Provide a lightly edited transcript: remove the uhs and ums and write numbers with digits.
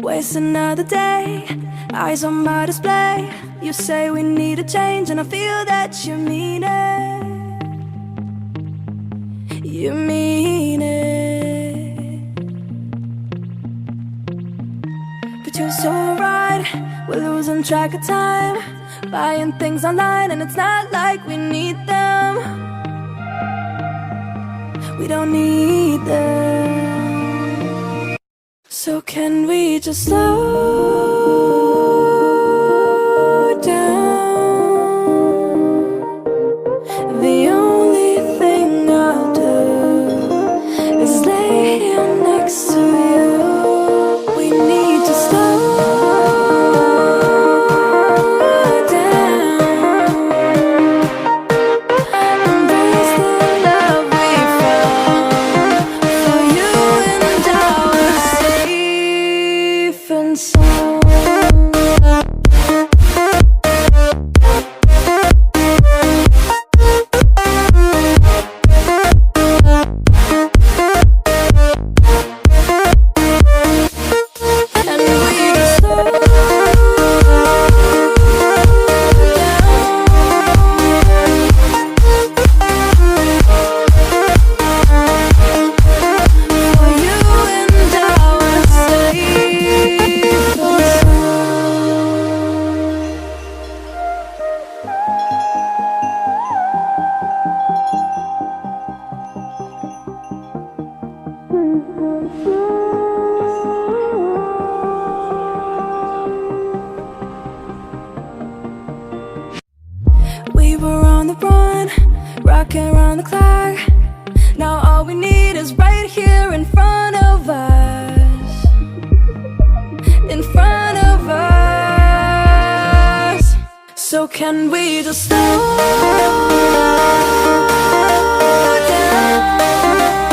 Waste another day, eyes on my display. You say we need a change and I feel that you mean it. You mean it. But you're so right, we're losing track of time, buying things online and it's not like we need them. We don't need them. So can we just slow down? The only thing I'll do is lay here next to you. We need to slow down, embrace the love we found for you and our safe and sound. We were on the run, rocking around the clock. Now all we need is right here in front of us. In front of us. So can we just slow down?